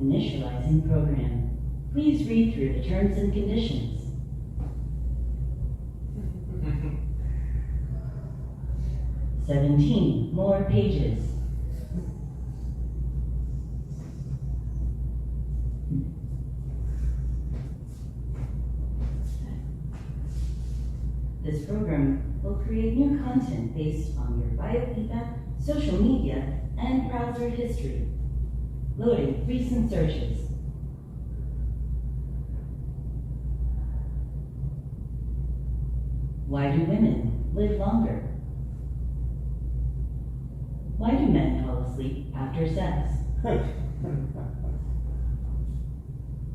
Initializing program. Please read through the terms and conditions. More pages. This program will create new content based on your biofeedback, social media, and browser history. Loading recent searches. Why do women live longer? Why do men fall asleep after sex?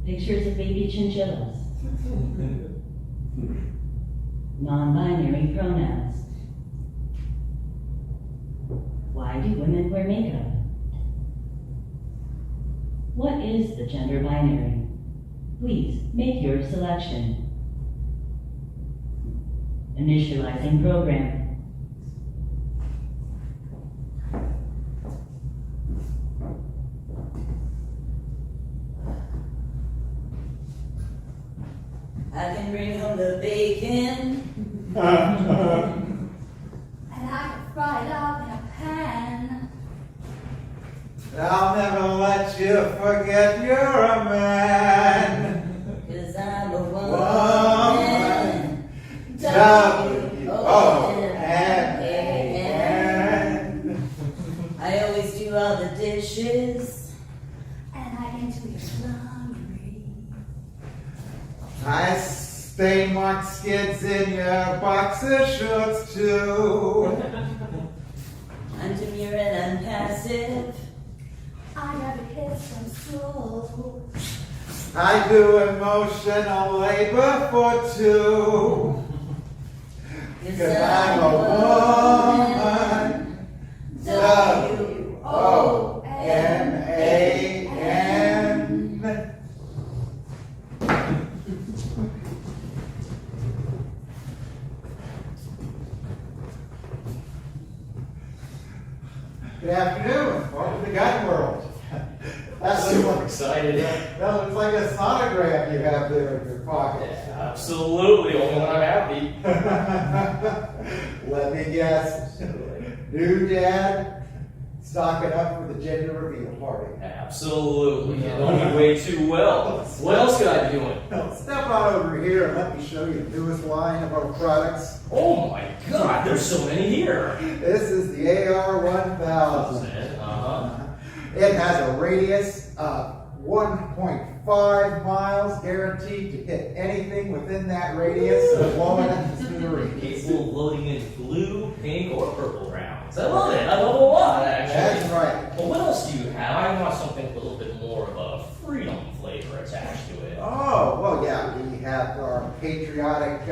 Pictures of baby chinchillas. Non-binary pronouns. Why do women wear makeup? What is the gender binary? Please make your selection. Initializing program. I can bring home the bacon. And I can fry it up in a pan. I'll never let you forget you're a man. 'Cause I'm a woman. W-O-M-A-N. I always do all the dishes. And I can do your laundry. I stain marked skids in your boxer shorts too. I'm demure and I'm passive. I never kiss from soul. I do emotional labor for two. 'Cause I'm a woman. W-O-M-A-N. Good afternoon. Welcome to Gun World. That's Super excited. That looks like a sonogram you have there in your pocket. Absolutely, only when I'm happy. Let me guess. New dad, stocking up for the gender reveal party. Absolutely. You know me way too well. What else could I be doing? Now, step on over here and let me show you the newest line of our products. Oh my god, there's so many here. This is the AR-1000. It has a radius of 1.5 miles, guaranteed to hit anything within that radius and blow it up to smithereens. Capable of loading in blue, pink, or purple rounds. I love it. I love it a lot, actually. That's right. Well, what else do you have? I want something with a little bit more of a freedom flavor attached to it. Oh, well, yeah, we have our patriotic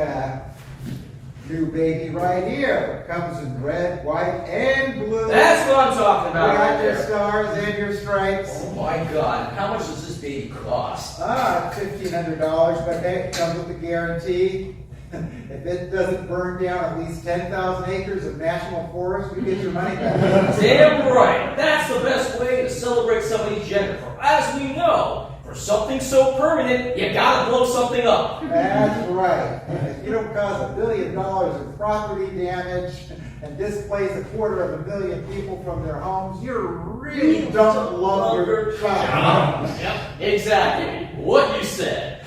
new baby right here. It comes in red, white, and blue. That's what I'm talking We about right got your there. stars and your stripes. Oh my god, how much does this baby cost? $1,500, but hey, it comes with a guarantee. If it doesn't burn down at least 10,000 acres of national forest, you get your money back. Damn right. That's the best way to celebrate somebody's gender. For as we know, for something so permanent, you gotta blow something up. That's right. If you don't cause $1 billion in property damage and displace 250,000 people from their homes, you really don't love your child. Yep, exactly. What you said.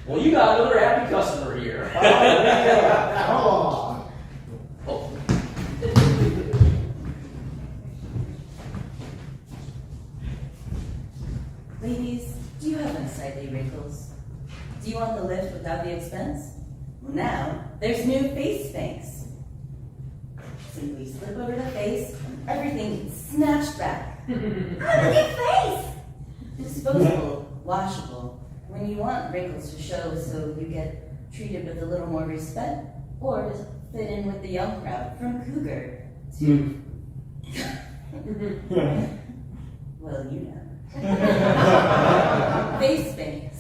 Well, you got another happy customer here. Oh, yeah. Come on. Oh. Ladies, do you have unsightly wrinkles? Do you want the lift without the expense? Well, now, there's new face spanks. Simply slip over the face and everything gets snatched back. I have a new face! Disposable, washable, when you want wrinkles to show so you get treated with a little more respect, or to fit in with the young crowd from cougar to... well, you know. Face spanks.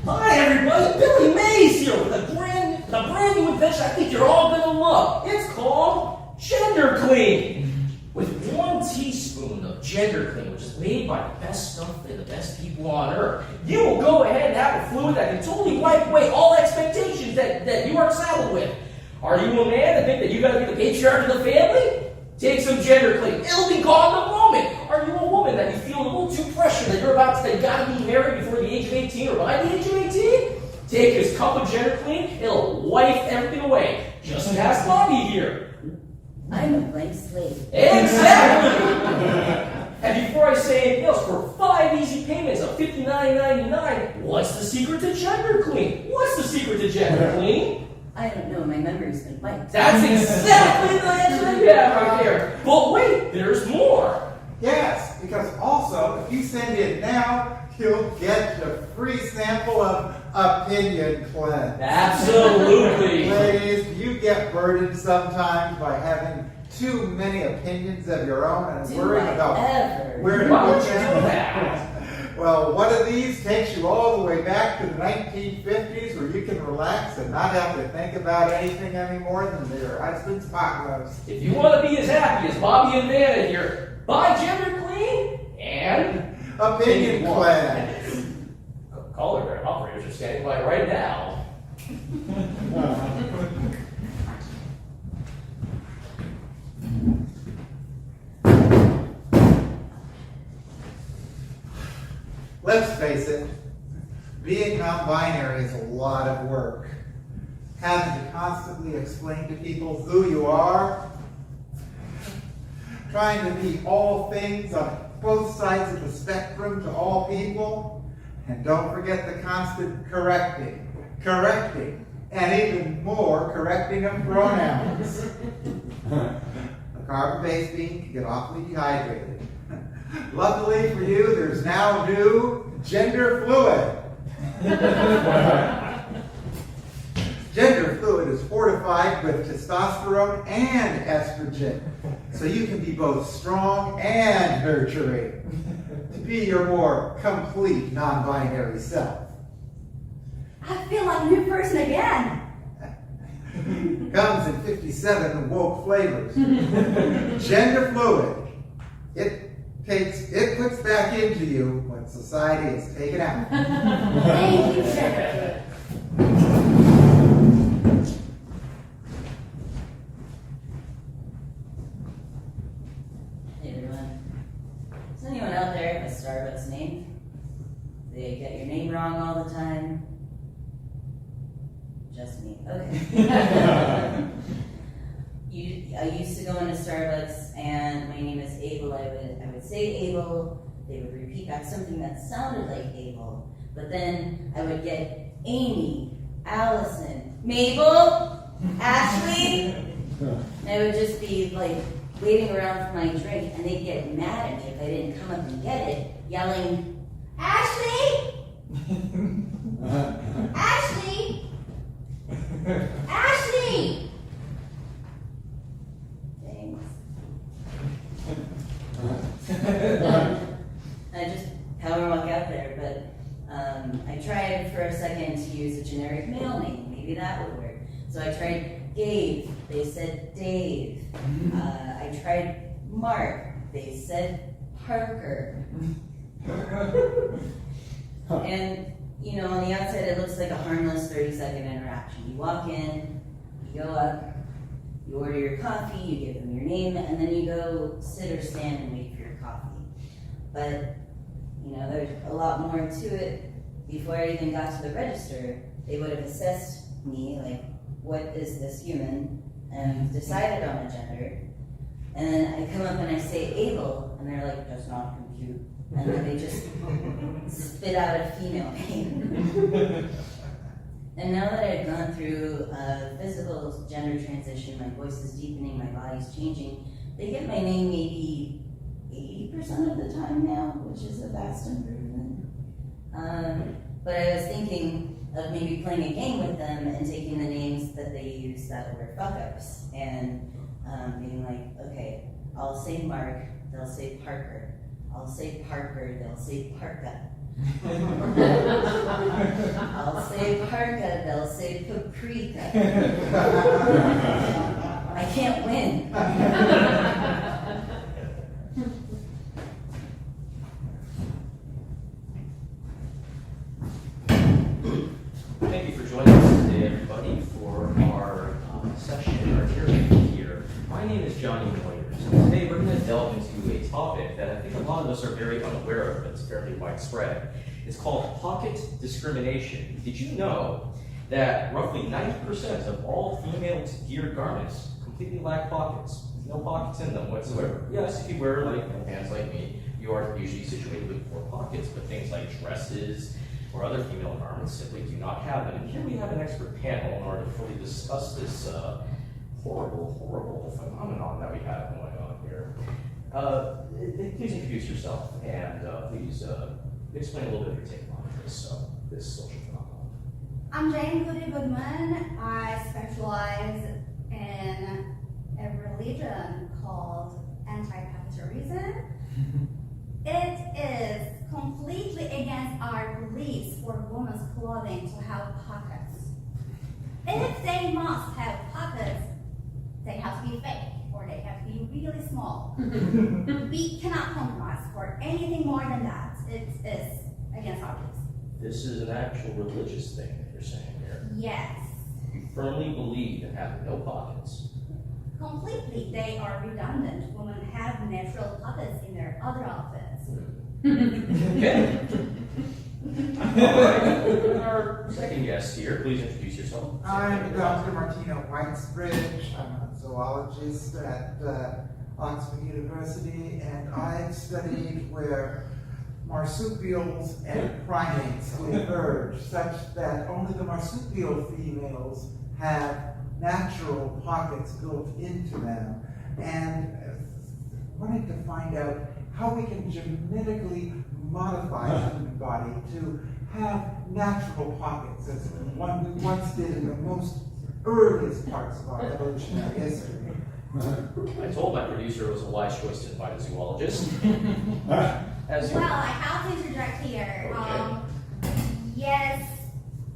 Hi, everybody. Billy Mays here with a brand new invention I think you're all gonna love. It's called Gender Clean. With 1 teaspoon of Gender Clean, which is is made by the best stuff and the best people on earth. You will go ahead and have a fluid that can totally wipe away all expectations that you are saddled with. Are you a man that think that you gotta be the patriarch of the family? Take some gender clean. It'll be gone in a moment. Are you a woman that you feel a little too pressured that you're about to gotta be married before the age of 18 or by the age of 18? Take his cup of gender clean. It'll wipe everything away. Just ask Bobby here. I'm a blank slate. Exactly! And before I say anything else, for 5 easy payments of $59.99, what's the secret to gender clean? What's the secret to gender clean? I don't know, my memory's been wiped. That's exactly the answer that you have right there. But wait, there's more. Yes, because also, if you send in now, you'll get a free sample of Opinion Cleanse. Absolutely. Ladies, do you get burdened sometimes by having too many opinions of your own and worrying about where to Why would put you do them? that? Well, one of these takes you all the way back to the 1950s where you can relax and not have to think about anything any more than your husband's pot roast. If you want to be as happy as Bobby and Vanna here, buy gender clean and Opinion Cleanse. Caller operators are standing by right now. Let's face it, being non-binary is a lot of work. Having to constantly explain to people who you are, trying to be all things on both sides of the spectrum to all people, and don't forget the constant correcting, and even more correcting of pronouns. A carbon-based bean can get awfully dehydrated. Luckily for you, there's now new gender fluid. Gender fluid is fortified with testosterone and estrogen, so you can be both strong and nurturing to be your more complete non-binary self. I feel like a new person again. Comes in 57 woke flavors. Gender fluid. It puts back into you when society is taken out. Thank you, Jennifer. Hey everyone. Does anyone out there have a Starbucks name? They get your name wrong all the time? Just me. Okay. I used to go into Starbucks and my name is Abel. I would say Abel. They would repeat back something that sounded like Abel. But then I would get Amy, Allison, Mabel, Ashley. And I would just be like waiting around for my drink and they'd get mad at me if I didn't come up and get it, yelling, Ashley! Ashley! Ashley! I just power walk out there, but I tried for a second to use a generic male name. Maybe that would work. So I tried Dave. They said Dave. I tried Mark. They said Parker. And, you know, on the outside it looks like a harmless 30-second interaction. You walk in, you go up, you order your coffee, you give them your name, and then you go sit or stand and wait for your coffee. But, you know, there's a lot more to it. Before I even got to the register, they would have assessed me, like, what is this human, and decided on a gender. And then I come up and I say Abel, and they're like, does not compute. And then they just spit out a female name. And now that I've gone through a physical gender transition, my voice is deepening, my body's changing, they get my name maybe 80% of the time now, which is a vast improvement. But I was thinking of maybe playing a game with them and taking the names that they use that were fuck-ups and being like, okay, I'll say Mark, they'll say Parker. I'll say Parker, they'll say Parka. I'll say Parka, they'll say Paprika. I can't win. Johnny Moyers. Today we're going to delve into a topic that I think a lot of us are very unaware of, but it's fairly widespread. It's called pocket discrimination. Did you know that roughly 90% of all female-geared garments completely lack pockets? There's no pockets in them whatsoever. Yes, if you wear pants like me, you are usually situated with 4 pockets, but things like dresses or other female garments simply do not have them. And here we have an expert panel in order to fully discuss this horrible phenomenon that we have going on here. Please introduce yourself and please explain a little bit of your take on this social phenomenon. I'm Jane Goody-Goodman. I specialize in a religion called anti-capitalism. It is completely against our beliefs for women's clothing to have pockets. If they must have pockets, they have to be fake or they have to be really small. We cannot compromise for anything more than that. It is against our beliefs. This is an actual religious thing that you're saying here. Yes. You firmly believe in having no pockets. Completely. They are redundant. Women have natural pockets in their other outfits. Okay. All right. Our second guest here, please introduce yourself. I'm Dr. Martina Whitesbridge. I'm a zoologist at Oxford University, and I've studied where marsupials and primates diverge, such that only the marsupial females have natural pockets built into them, and wanted to find out how we can genetically modify the human body to have natural pockets, as we once did in the most earliest parts of our evolutionary history. I told my producer it was a wise choice to invite a zoologist. As you Well, I have to interject here. Okay. Yes,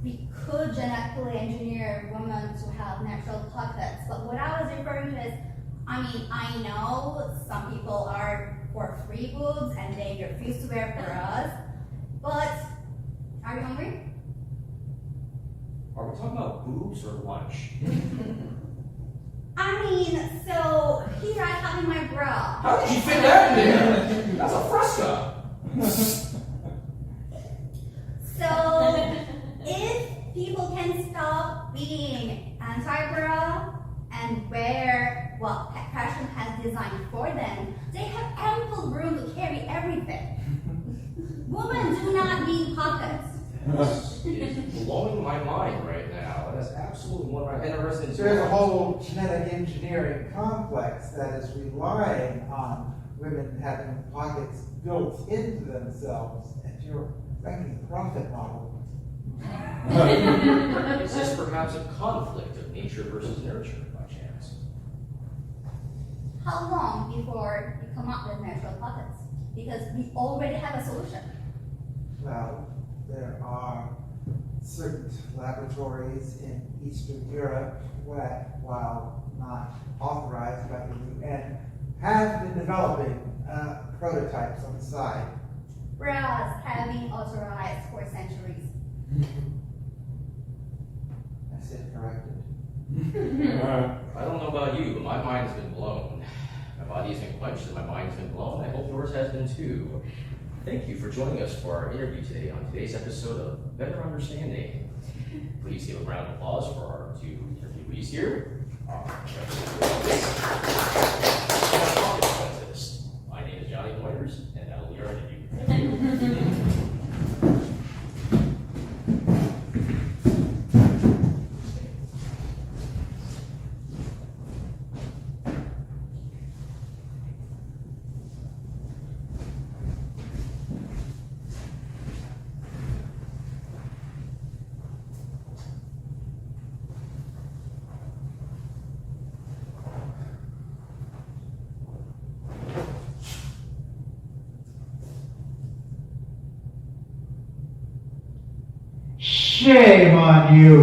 we could genetically engineer women to have natural pockets, but what I was referring to is, I know some people are for free boobs and they refuse to wear bras, but are you hungry? Are we talking about boobs or lunch? So here I have in my bra. How did you fit that in there? That's a fresca. So if people can stop being anti-bra and wear what fashion has designed for them, they have ample room to carry everything. Women do not need pockets. This is blowing my mind right now. That's absolutely one of my interesting. So there's a whole genetic engineering complex that is relying on women having pockets built into themselves, and you're making a profit model. Is this perhaps a conflict of nature versus nurture by chance? How long before we come up with natural pockets? Because we already have a solution. Well, there are certain laboratories in Eastern Europe that, while not authorized by the UN, have been developing prototypes on the side. Bras have been authorized for centuries. I said corrected. I don't know about you, but my mind has been blown. My body has been quenched and my mind has been blown. I hope yours has been too. Thank you for joining us for our interview today on today's episode of Better Understanding. Please give a round of applause for our 2 interviewees here. My name is Johnny Moyers, and that will be our interview. Shame on you!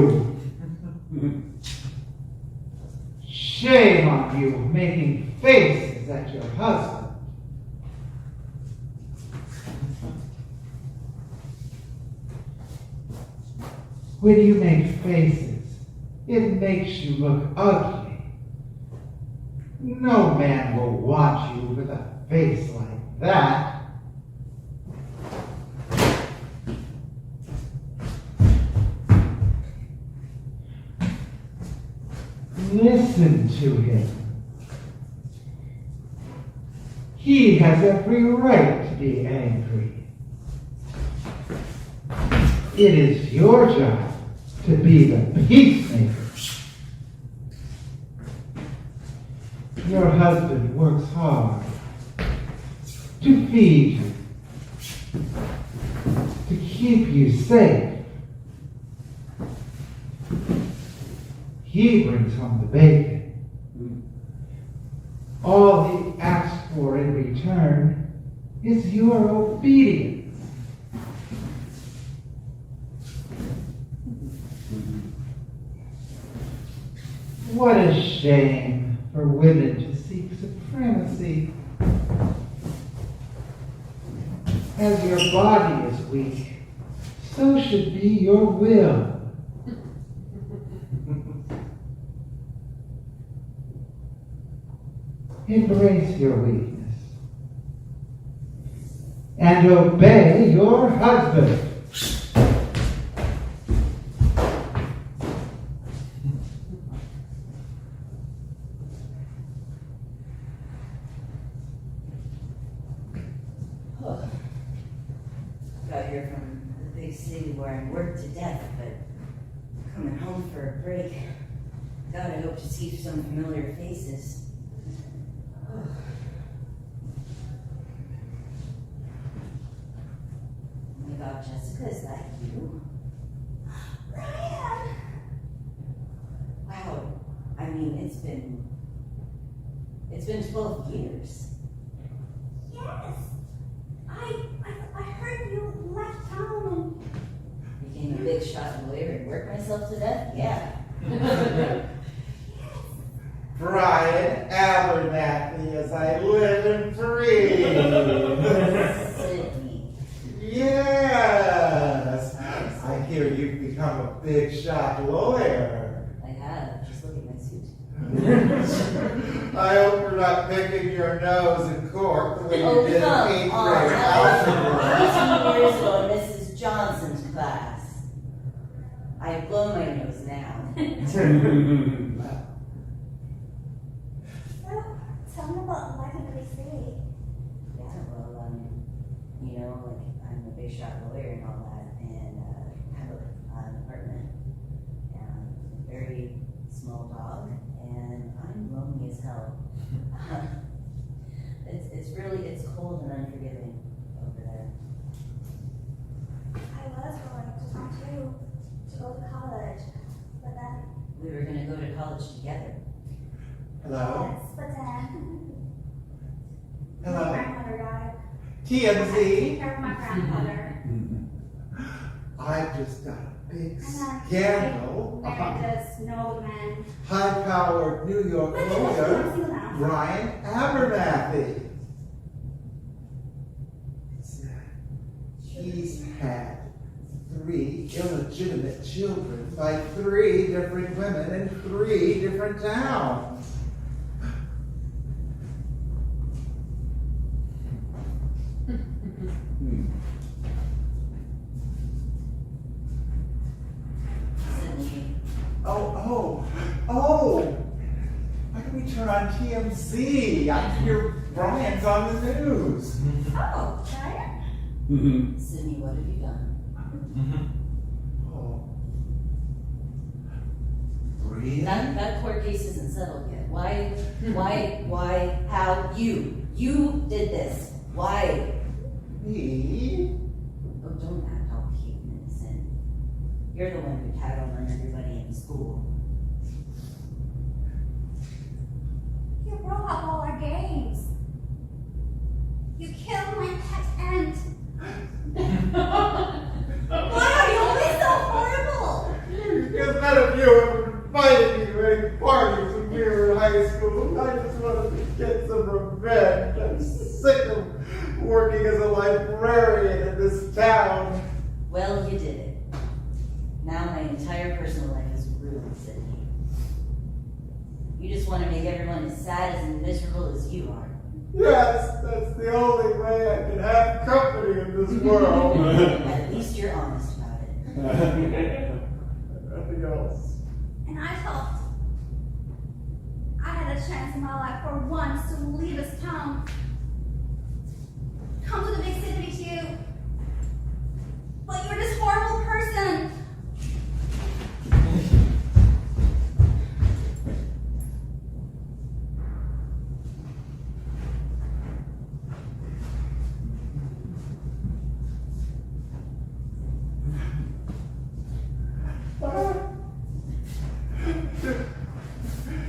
Shame on you making faces at your husband. When you make faces, it makes you look ugly. No man will watch you with a face like that. Listen to him. He has every right to be angry. It is your job to be the peacemaker. Your husband works hard to feed you, to keep you safe. He brings home the bacon. All he asks for in return is your obedience. What a shame for women to seek supremacy. As your body is weak, so should be your will. Embrace your weakness and obey your husband. Oh. Got here from the big city where I worked to death, but coming home for a break. God, I hope to see some familiar faces. Oh my God, Jessica, is that you? Ryan! Wow. I mean, it's been 12 years. Yes! I heard you left town Became a big shot lawyer and worked myself to death? Yeah. Brian Abernathy, as I live and breathe. Sydney. Yes, I hear you've become a big shot lawyer. I have. Just look at my suit. I hope you're not picking your nose in court the way you did in come 8th on. grade algebra. 18 years ago in Mrs. Johnson's class. I've blown my nose now. So, tell me about life in the big city. Yeah, well, you know, like, I'm a big shot lawyer and all that, and have an apartment, and a very small dog, and I'm lonely as hell. It's cold and unforgiving over there. I was going to come too, to go to college, but then, We were gonna go to college together. Hello? yes, but then, my Hello? grandmother died. I TMZ? had to take care of my grandmother. I've just got a big And then scandal. I married this nobleman. High-powered New York But lawyer, let's do that. Brian Abernathy. He's had 3 illegitimate children by 3 different women in 3 different towns. Sydney. Oh! Why don't we turn on TMZ? I hear Brian's on the news. Oh, right? Sydney, what have you done? Oh. Really? That court case isn't settled yet. Why, how, you did this. Why? Me? Oh, don't act all cute and innocent. You're the one who tattled on everybody in school. You broke up all our games. You killed my pet ant. Why are you always so horrible? Because none of you ever invited me to any parties when we were in high school. I just wanted to get some revenge. I'm sick of working as a librarian in this town. Well, you did it. Now my entire personal life is ruined, Sydney. You just want to make everyone as sad and miserable as you are. Yes, that's the only way I can have company in this world. At least you're honest about it. Nothing else. And I thought I had a chance in my life for once to leave this town. Come to the big city with you. But you're this horrible person.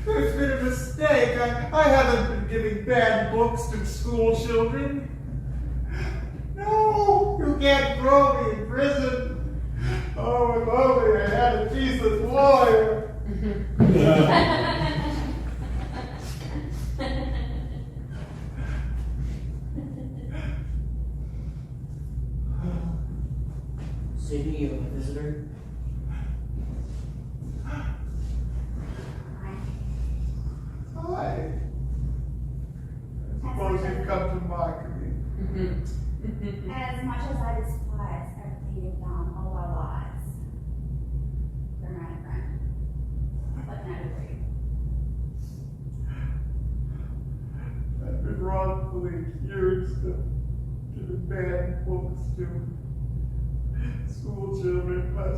There's been a mistake. I haven't been giving bad books to school children. No, you can't throw me in prison. Oh, if only I had a decent lawyer. Sydney, you have a visitor? Hi. I suppose you've come to mock me. As much as I despise everything you've done all our lives, you're my friend. What can I do for you? I've been wrongfully accused of giving bad books to school children, but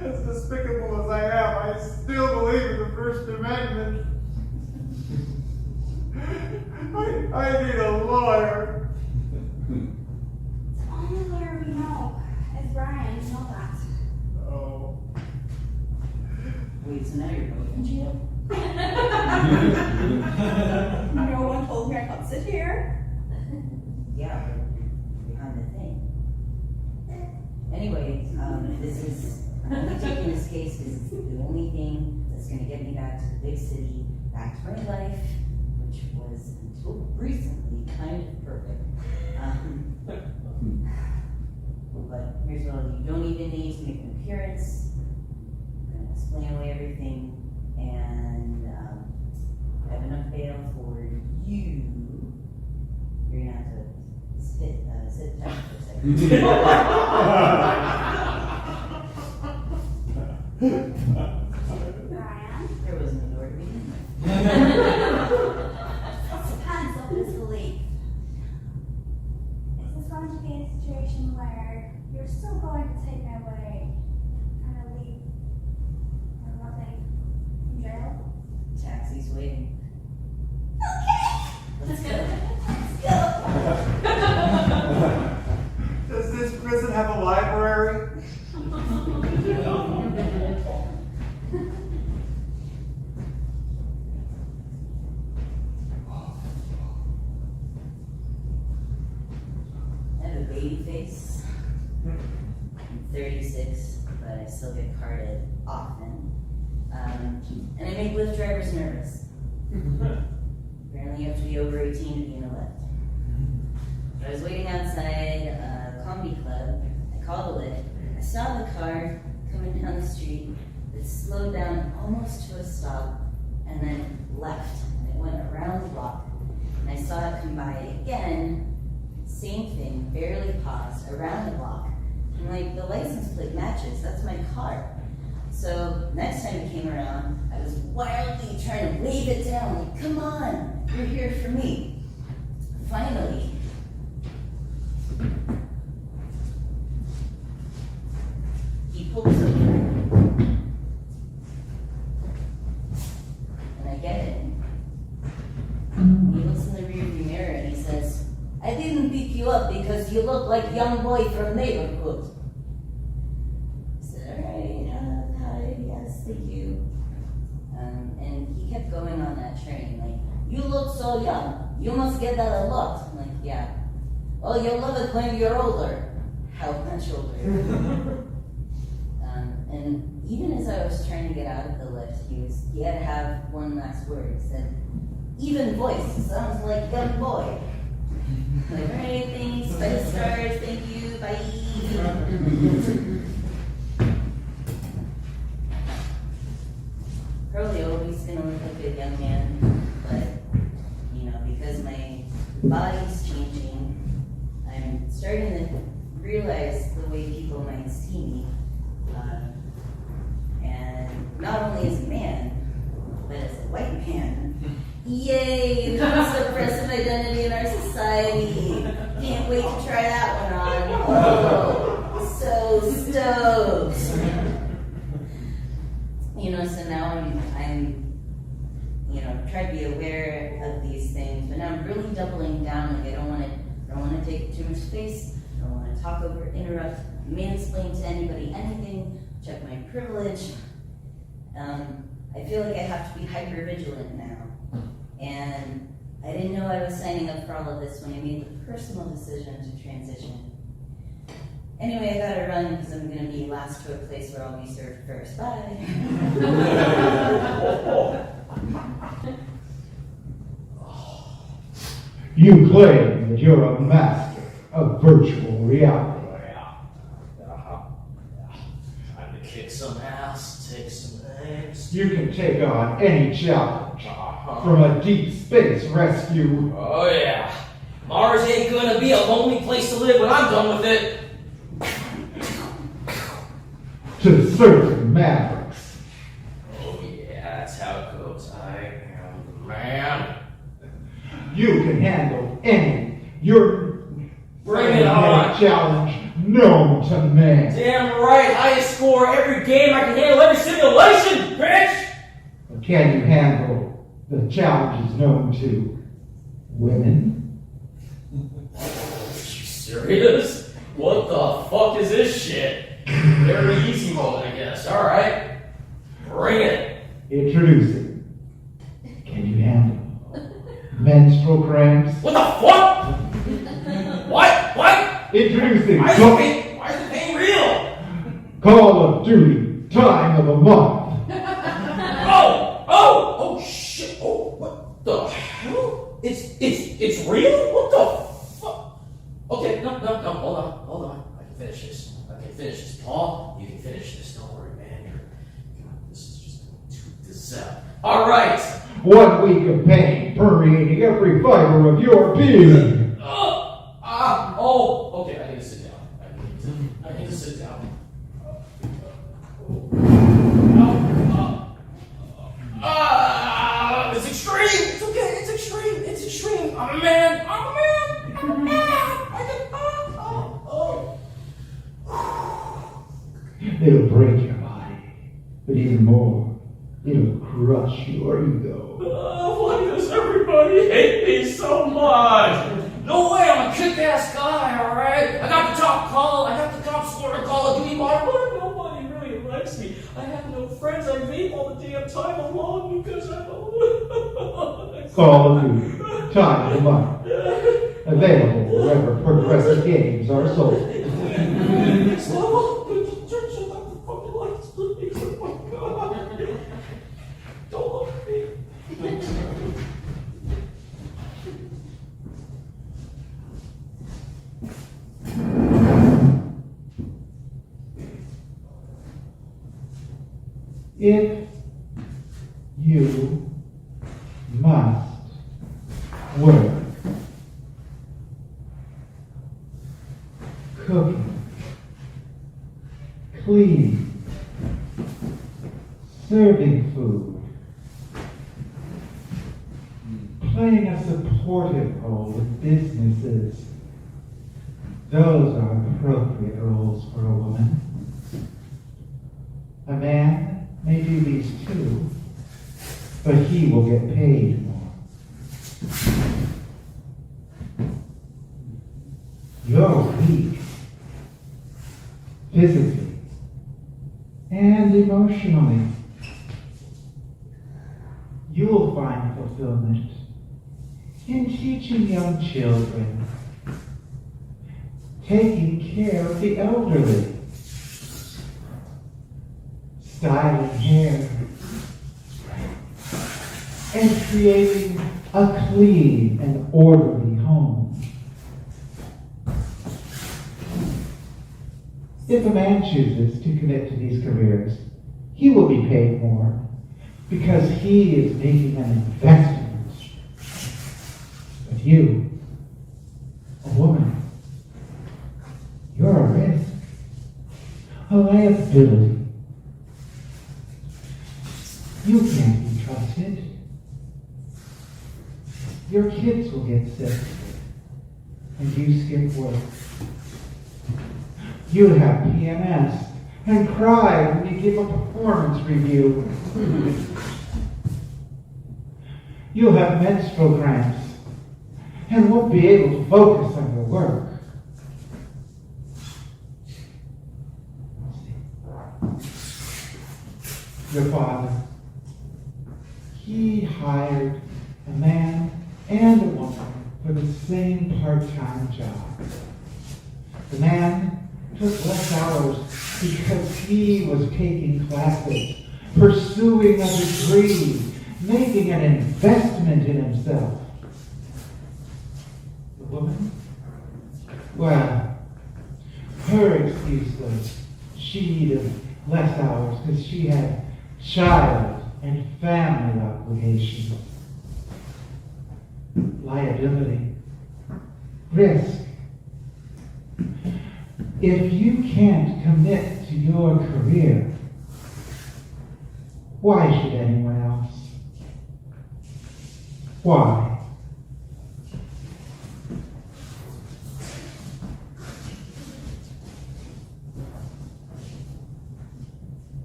as despicable as I am, I still believe in the First Amendment. I need a lawyer. The only lawyer we know is Brian, you know that. Oh. Wait, so now you're both in jail? No one told me I could sit here. Yeah, but you're behind the thing. Anyway, I'm only taking this case because it's the only thing that's going to get me back to the big city, back to my life, which was until recently kind of perfect. But here's what you don't even need to make an appearance. I'm going to explain away everything, and I have enough bail for you. You're going to have to sit down for a second. Brian, There was no door to begin with. it depends on this belief. Is this going to be a situation where you're still going to take me away and leave and nothing in jail? Taxi's waiting. Okay! Let's go. Does this prison have a library? I have a baby face. I'm 36, but I still get carded often. And I make Lyft drivers nervous. Apparently you have to be over 18 to be in a Lyft. I was waiting outside a comedy club. I called a Lyft. I saw the car coming down the street. It slowed down almost to a stop and then left. And it went around the block. And I saw it come by again. Same thing, barely paused, around the block. I'm like, the license plate matches, that's my car. So next time it came around, I was wildly trying to wave it down, like, come on, you're here for me. Finally, he pulls over. And I get it. And he looks in the rearview mirror and he says, I didn't pick you up because you look like young boy from neighborhood. I said, all right, hi, yes, thank you. And he kept going on that train, like, you look so young. You must get that a lot. I'm like, yeah. Well, you'll love it when you're older. How much older? And even as I was trying to get out of the lift, he had to have one last word. He said, even voice, sounds like young boy. Like, all right, thanks, by the stars, thank you, bye. changing. I'm starting to realize the way people might see me. And not only as a man, but as a white man. Yay, the most oppressive identity in our society. Can't wait to try that one on. Oh, so stoked. So now I'm try to be aware of these things, but now I'm really doubling down. Like I don't want to take too much space. I don't want to talk over, interrupt, mansplain to anybody anything. Check my privilege. I feel like I have to be hyper vigilant now, and I didn't know I was signing up for all of this when I made the personal decision to transition. Anyway, I gotta run because I'm gonna be last to a place where I'll be served first. Bye. You claim that you're a master of virtual reality. Time to kick some ass, take some names. You can take on any challenge, from a deep space rescue Oh yeah. Mars ain't gonna be a lonely place to live when I'm done with it. to certain mavericks. Oh yeah, that's how it goes. I am the man. You can handle your Bring it on. challenge known to man. Damn right, highest score every game. I can handle every simulation, bitch! But can you handle the challenges known to women? You serious? What the fuck is this shit? Very easy mode, I guess. Alright. Bring it. Introducing. Can you handle menstrual cramps? What the fuck? What? Introducing Why is the pain real? Call of Duty Time of the Month. Oh shit. Oh, what the hell? It's real? What the fuck? Okay, no, hold on. I can finish this. Paul, you can finish this. Don't worry, man. This is just going to this out. Alright. 1 week of pain permeating every fiber of your being. Okay, I need to sit down. I need to sit down. It's extreme. It's okay. It's extreme. I'm a man. I can. It'll break your body, but even more, it'll crush your ego. Why does everybody hate me so much? No way, I'm a kick-ass guy, alright? I got the top score in Call of Duty Modern, but nobody really likes me. I have no friends. I vape all the damn time alone because I'm alone. Call of Duty Time of the Month. Available wherever progressive games are sold. Next level? Shut the fucking lights, please. Oh my god. Don't look at me. If you must work, cooking, cleaning, serving food, playing a supportive role with businesses, those are appropriate roles for a woman. A man may do these too, but he will get paid more. You're weak, physically and emotionally. You will find fulfillment in teaching young children, taking care of the elderly, styling hair, and creating a clean and orderly home. If a man chooses to commit to these careers, he will be paid more because he is making an investment. But you a liability. You can't be trusted. Your kids will get sick, and you skip work. You have PMS and cry when you give a performance review. You'll have menstrual cramps and won't be able to focus on your work. Your father, he hired a man and a woman for the same part-time job. The man took less hours because he was taking classes, pursuing a degree, making an investment in himself. The woman? Well, her excuse was she needed less hours because she had child and family obligations. Liability. Risk. If you can't commit to your career, why should anyone else? Why?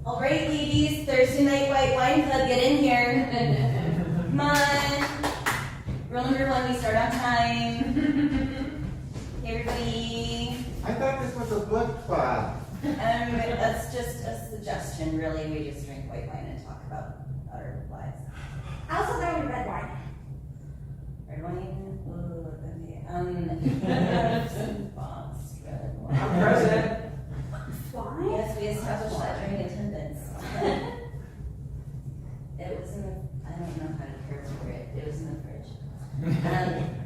All right, ladies, Thursday night white wine club, get in here. Come on. Rule number 1, we start on time. Hey, everybody. I thought this was a book club. That's just a suggestion, really. We just drink white wine and talk about our lives. I also thought we red wine. Red wine? Ooh, okay. Some box red wine. I'm president. Wine? Yes, we established that during attendance. It was in the, I don't know how to character it. It was in the fridge.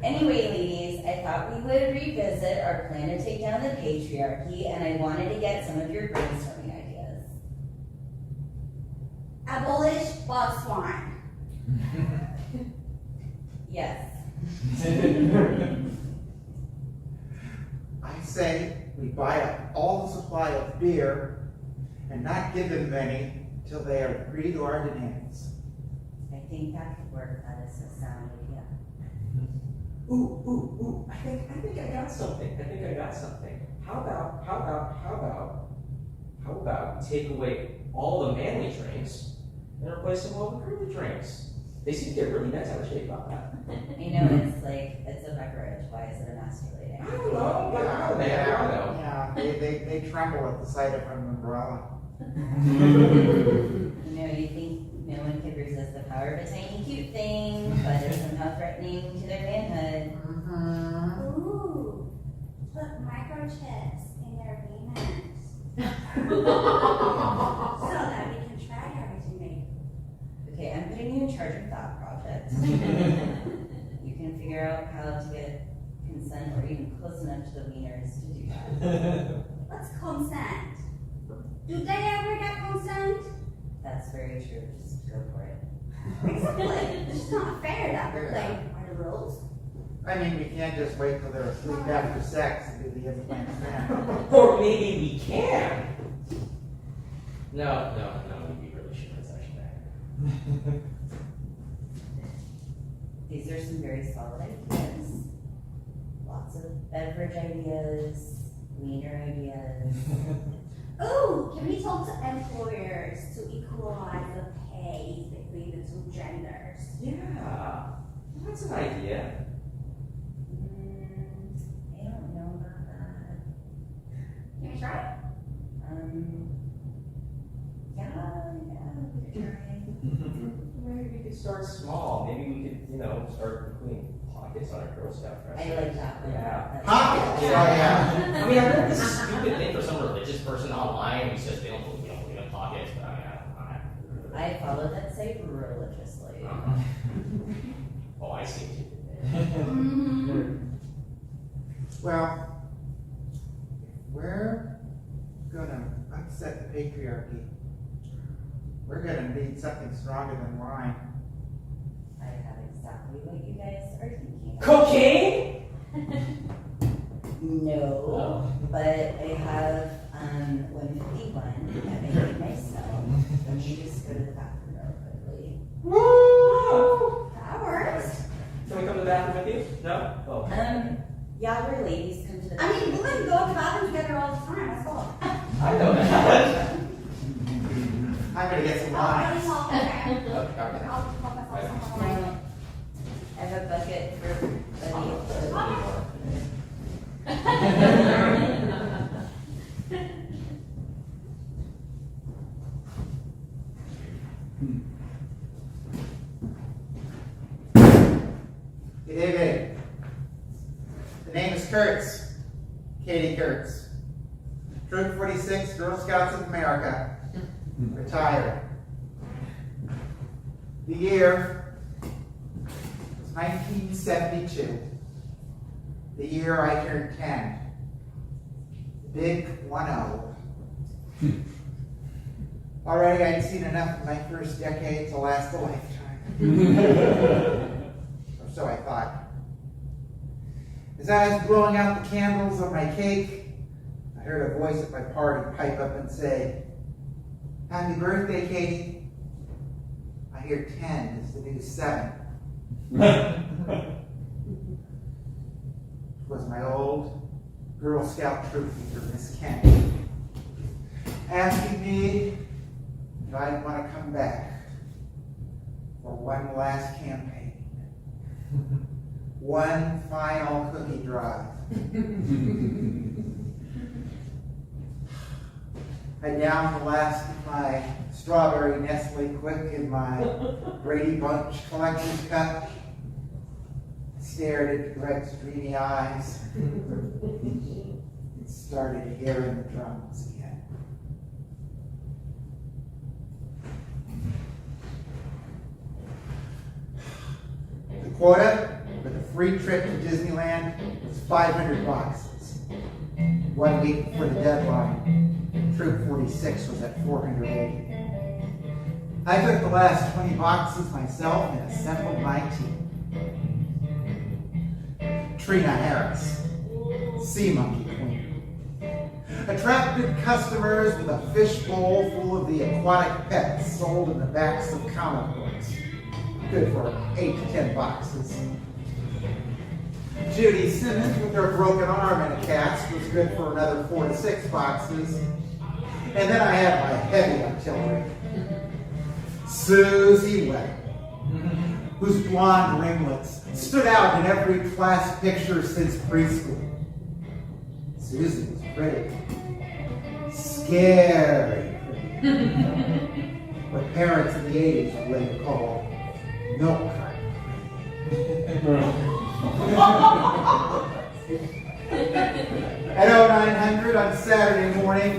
Anyway, ladies, I thought we would revisit our plan to take down the patriarchy, and I wanted to get some of your brainstorming ideas. Abolish box wine. Yes. I say we buy up all the supply of beer and not give them any till they agree to our demands. I think that could work. That is a sound idea. Ooh. I think I got something. How about we take away all the manly drinks and replace them all with girly drinks? They seem to get really bent out of shape about that. You know, it's a beverage. Why is it emasculating? I don't know, but I don't know. Yeah, they tremble at the sight of an umbrella. You know, you think no one could resist the power of a tiny cute thing, but it's somehow threatening to their manhood. Ooh. Put microchips in their venus. So that we can track everything they Okay, I'm putting you in charge of that project. You can figure out how to get consent or even close enough to the wieners to do that. What's consent? Do they ever get consent? That's very true. Just go for it. Exactly. It's just not fair that we're playing by the rules. I mean, we can't just wait till they're asleep after sex and do the implants then. Or maybe we can. No, we really shouldn't touch that. These are some very solid ideas. Lots of beverage ideas, wiener ideas. Ooh, can we talk to employers to equalize the pay between the two genders? Yeah, that's an idea. I don't know about that. Can we try it? Yeah, we could try. Maybe we could start small. Maybe we could, start putting pockets on our Girl Scout dress. I like that one. Yeah. That's Pockets? good. Oh, yeah. I mean, I read this stupid thing for some religious person online who says they don't believe in pockets, but I don't I follow that site religiously. know. Oh, I see. Well, if we're gonna upset the patriarchy, we're gonna need something stronger than wine. I have exactly what you guys are thinking. Cocaine? No, Oh. but I have 151. I made it myself. Let me just go to the bathroom real quickly. Woo! That works. Can we come to the bathroom with you? No? Oh. Yeah, we're ladies. Come to the I bathroom. mean, women go to the bathroom together all the time. That's all. I know that. I'm gonna get some I'll lines. help myself No, somewhere. I have a bucket for Good evening. The name is Kurtz. Katie Kurtz. Troop 46, Girl Scouts of America. Retired. The year was 1972. The year I turned 10. The big 1-0. Already I'd seen enough of my first decade to last a lifetime. Or so I thought. As I was blowing out the candles on my cake, I heard a voice at my party pipe up and say, "Happy birthday, Katie." I hear 10 is the new 7. It was my old Girl Scout troop leader, Miss Kent, asking me if I'd want to come back for one last campaign. One final cookie drive. I downed the last of my strawberry Nestle Quick in my Brady Bunch collector's cup. Stared into Greg's dreamy eyes. And started hearing the drums again. The quota for the free trip to Disneyland was 500 boxes. 1 week before the deadline, Troop 46 was at 480. I took the last 20 boxes myself and assembled my team. Trina Harris, Sea Monkey Queen, attracted customers with a fishbowl full of the aquatic pets sold in the backs of comic books. Good for 8 to 10 boxes. Judy Simmons with her broken arm in a cast was good for another 4 to 6 boxes. And then I had my heavy artillery. Susie Webb, whose blonde ringlets stood out in every class picture since preschool. Susie was pretty. Scary pretty. What parents in the 80s would later call milk carton. At 0900 on Saturday morning,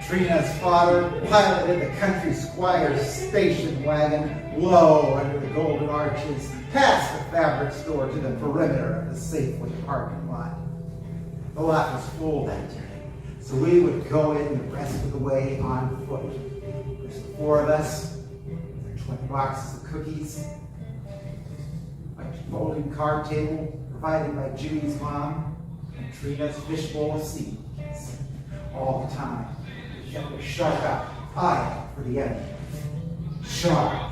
Trina's father piloted the country squire's station wagon low under the golden arches, past the fabric store to the perimeter of the Safeway parking lot. The lot was full that day, so we would go in the rest of the way on foot. There's the 4 of us, with 20 boxes of cookies, a folding card table provided by Judy's mom, and Trina's fishbowl of seeds. All the time, we kept a sharp eye out for the enemy. Sharp.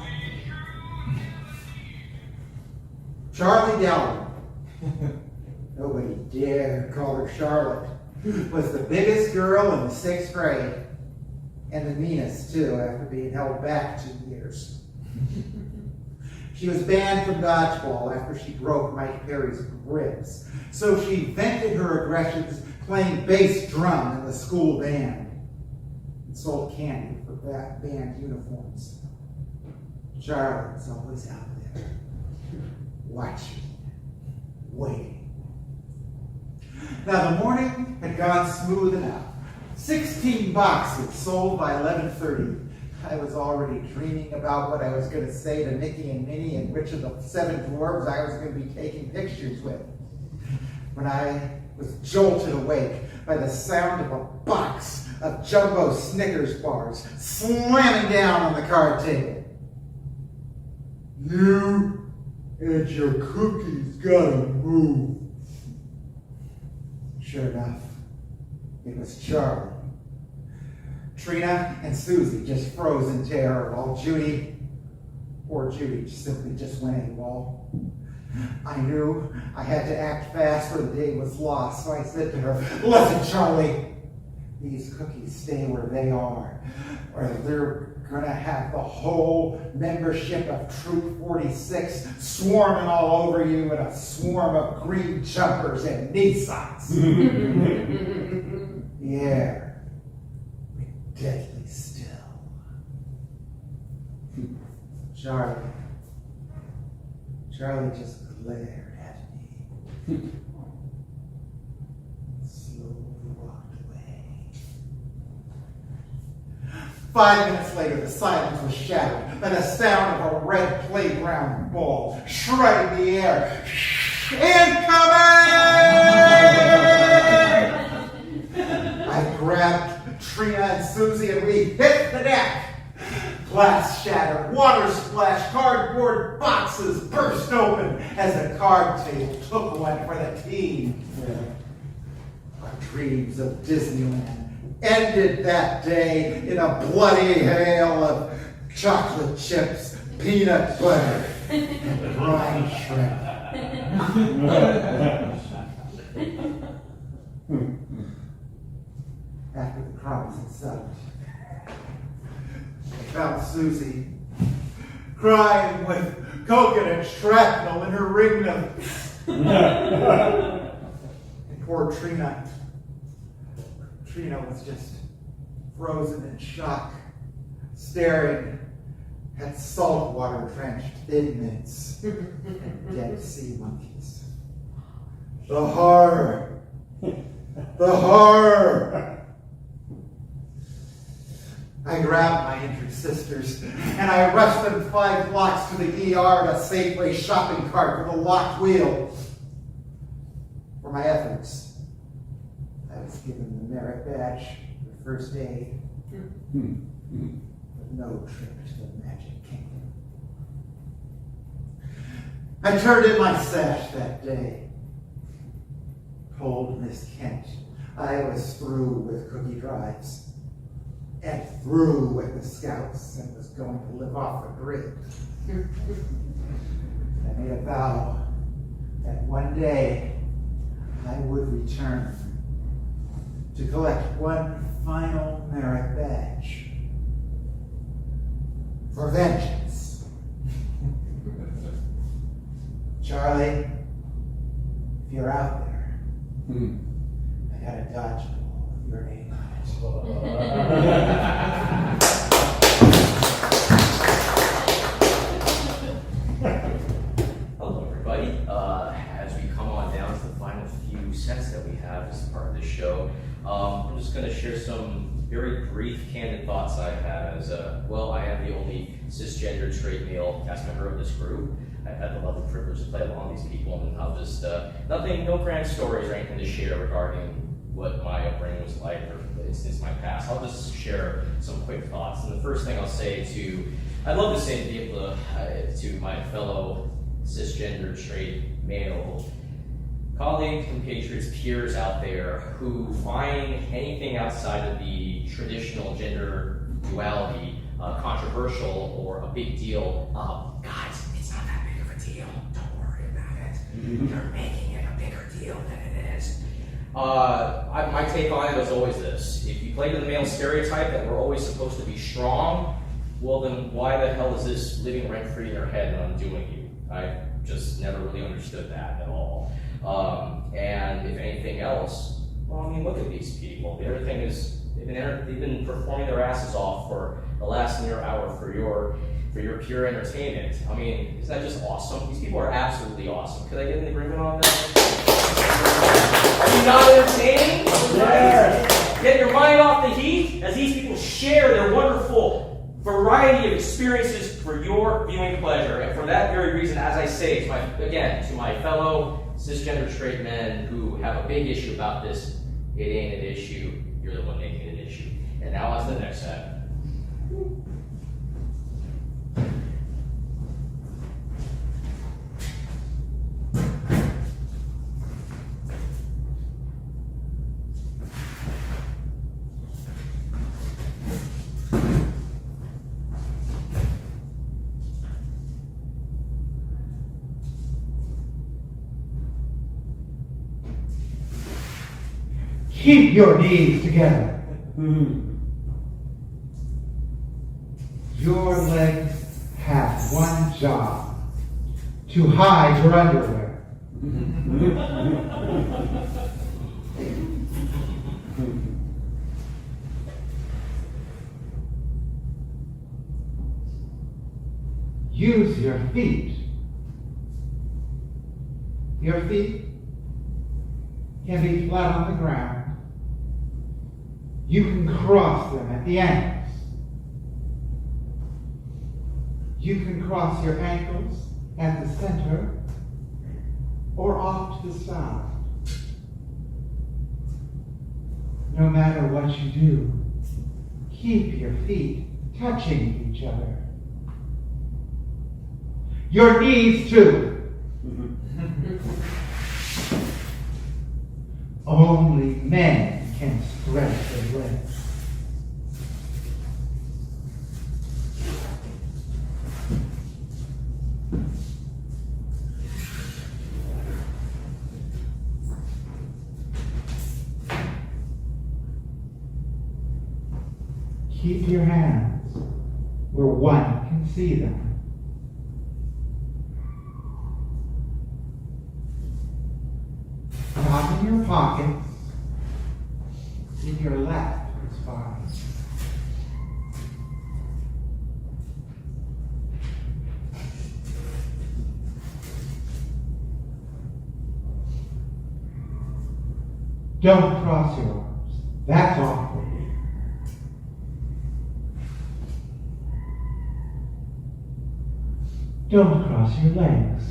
Charlie Dowling, nobody dared call her Charlotte, was the biggest girl in the 6th grade, and the meanest too, after being held back 2 years. She was banned from dodgeball after she broke Mike Perry's ribs, so she vented her aggressions playing bass drum in the school band and sold candy for band uniforms. Charlotte was always out there, watching, waiting. Now the morning had gone smooth enough. 16 boxes sold by 11:30. I was already dreaming about what I was going to say to Mickey and Minnie and which of the 7 dwarves I was going to be taking pictures with, when I was jolted awake by the sound of a box of jumbo Snickers bars slamming down on the card table. You and your cookies gotta move. Sure enough, it was Charlie Trina and Susie just froze in terror while poor Judy, simply just went AWOL. I knew I had to act fast or the day was lost, so I said to her, "Listen, Charlie, these cookies stay where they are, or they're gonna have the whole membership of Troop 46 swarming all over you in a swarm of green jumpers and knee socks." The air went deadly still. Charlie just glared at me. Slowly walked away. 5 minutes later, the silence was shattered by the sound of a red playground ball shredding the air. Incoming! I grabbed Trina and Susie and we hit the deck. Glass shattered, water splashed, cardboard boxes burst open as the card table took one for the team. Our dreams of Disneyland ended that day in a bloody hail of chocolate chips, peanut butter, and brine shrimp. After the crumbs had settled, I found Susie crying with coconut shrapnel in her ringnose. And poor Trina. Trina was just frozen in shock, staring at saltwater drenched thin mints and dead sea monkeys. The horror! The horror! I grabbed my injured sisters and I rushed them 5 blocks to the ER in a Safeway shopping cart with a locked wheel. For my efforts, I was given the merit badge for first aid, but no trip to the Magic Kingdom. I turned in my sash that day. Told Miss Kent I was through with cookie drives and through with the Scouts and was going to live off the grid. I made a vow that one day I would return to collect one final merit badge for vengeance. Charlie, if you're out there, I got a dodgeball with your name on it. Hello, everybody. As we come on down to the final few sets that we have as part of this show, I'm just going to share some very brief, candid thoughts I have. As well, I am the only cisgender straight male cast member of this group. I've had the lovely privilege to play along these people, and I'll just no grand stories or anything to share regarding what my upbringing was like or it's my past. I'll just share some quick thoughts. And the first thing I'll say I'd love to say to people, to my fellow cisgender straight male colleagues, compatriots, peers out there who find anything outside of the traditional gender duality controversial or a big deal. Guys, it's not that big of a deal. Don't worry about it. You're making it a bigger deal than it is. My take on it is always this. If you play to the male stereotype that we're always supposed to be strong, well then why the hell is this living rent-free in your head and undoing you? I just never really understood that at all. And if anything else, well, I mean, look at these people. The other thing is they've been performing their asses off for the last near hour for your pure entertainment. I mean, isn't that just awesome? These people are absolutely awesome. Could I get an agreement on that? Are you not entertaining? Yeah. Get your mind off the heat as these people share their wonderful variety of experiences for your viewing pleasure. And for that very reason, as I say, to my fellow cisgender straight men who have a big issue about this, it ain't an issue. You're the one making it an issue. And now on to the next set. Keep your knees together. Your legs have one job: to hide your underwear. Use your feet. Your feet can be flat on the ground. You can cross them at the ankles. You can cross your ankles at the center or off to the side. No matter what you do, keep your feet touching each other. Your knees too. Only men can stretch their legs. Keep your hands where one can see them. Not in your pockets, in your lap is fine. Don't cross your arms. That's awkward. Don't cross your legs.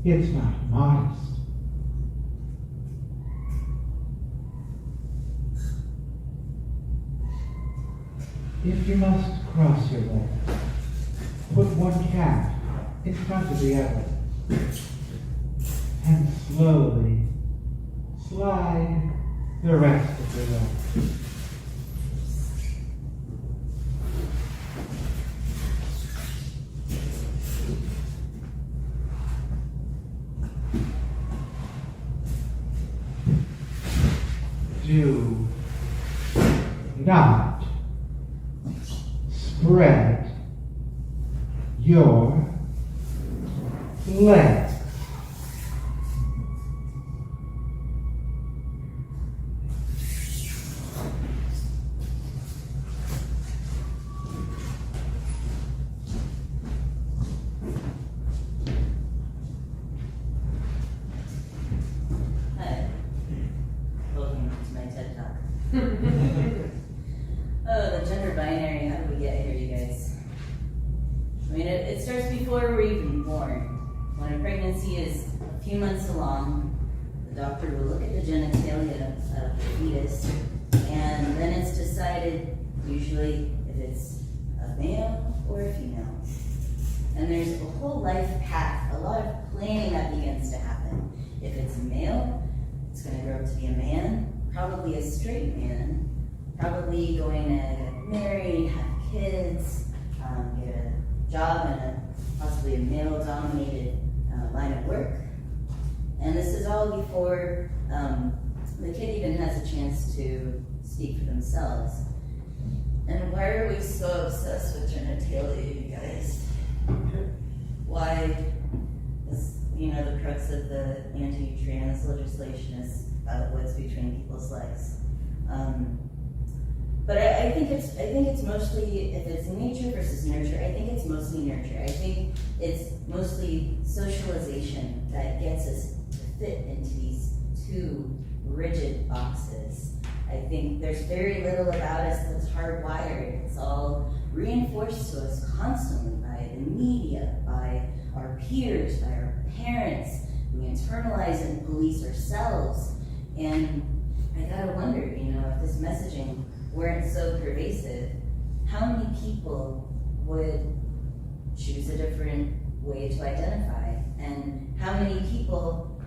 It's not modest. If you must cross your legs, put one calf in front of the other and slowly slide the rest of the leg. Do not spread your legs. Hi. Welcome to my TED Talk. Oh, the gender binary, how did we get here, you guys? I mean, it starts before we're even born. When a pregnancy is a few months along, the doctor will look at the genitalia of the fetus, and then it's decided, usually, if it's a male or a female. And there's a whole life path, a lot of planning that begins to happen. If it's a male, it's going to grow up to be a man, probably a straight man, probably going to get married, have kids, get a job in possibly a male-dominated line of work. And this is all before the kid even has a chance to speak for themselves. And why are we so obsessed with genitalia, you guys? Why is, the crux of the anti-trans legislation is about what's between people's legs. But I think it's mostly, if it's nature versus nurture, I think it's mostly nurture. I think it's mostly socialization that gets us to fit into these two rigid boxes. I think there's very little about us that's hardwired. It's all reinforced to us constantly by the media, by our peers, by our parents. We internalize and police ourselves. And I gotta wonder, if this messaging weren't so pervasive, how many people would choose a different way to identify? And how many people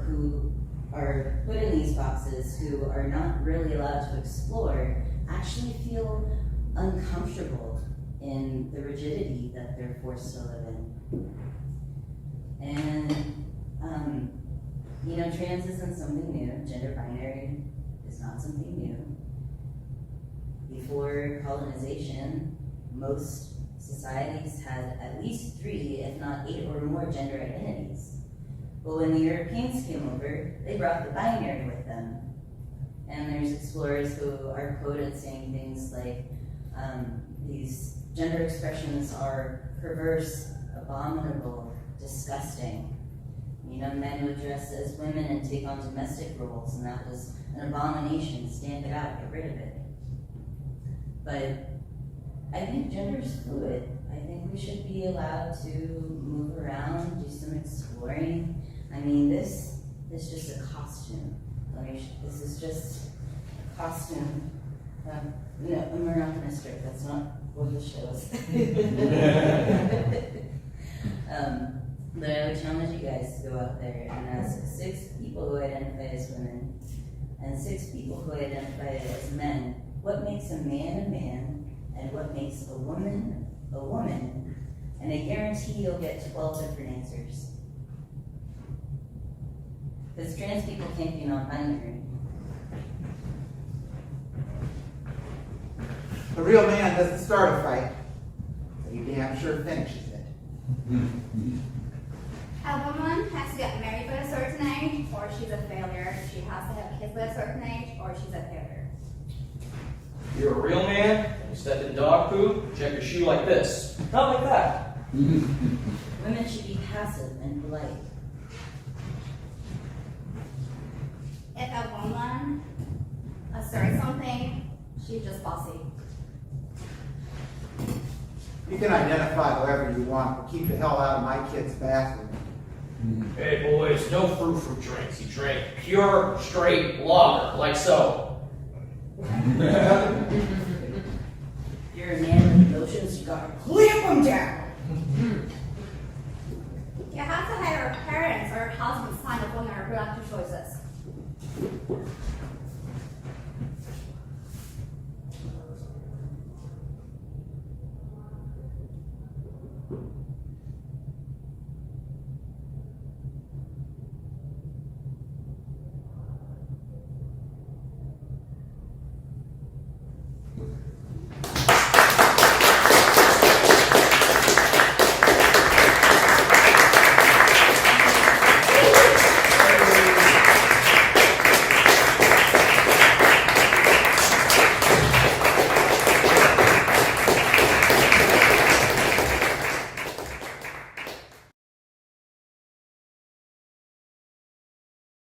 who are put in these boxes, who are not really allowed to explore, actually feel uncomfortable in the rigidity that they're forced to live in? And You know, trans isn't something new. Gender binary is not something new. Before colonization, most societies had at least 3, if not 8 or more gender identities. But when the Europeans came over, they brought the binary with them. And there's explorers who are quoted saying things like, these gender expressions are perverse, abominable, disgusting. You know, men would dress as women and take on domestic roles, and that was an abomination. Stamp it out, get rid of it. But I think gender is fluid. I think we should be allowed to move around, do some exploring. I mean, this is just a costume. This is just a costume. No, we're not going to strip. That's not what the show is. But I would challenge you guys to go out there and ask 6 people who identify as women and 6 people who identify as men, what makes a man, and what makes a woman, and I guarantee you'll get 12 different answers. Because trans people can't be non-binary. The real man doesn't start a fight, so he damn sure finishes it. A woman has to get married by a certain age, or she's a failure. She has to have kids by a certain age, or she's a failure. You're a real man, you step in dog poop, check your shoe like this. Not like that. Women should be passive and polite. If a woman asserts something, she's just bossy. You can identify however you want, but keep the hell out of my kid's bathroom. Hey boys, no fruit drinks. You drink pure, straight lager, like so. You're a man with emotions, you gotta clamp them down. You have to have your parents or your husband sign up on your reproductive choices.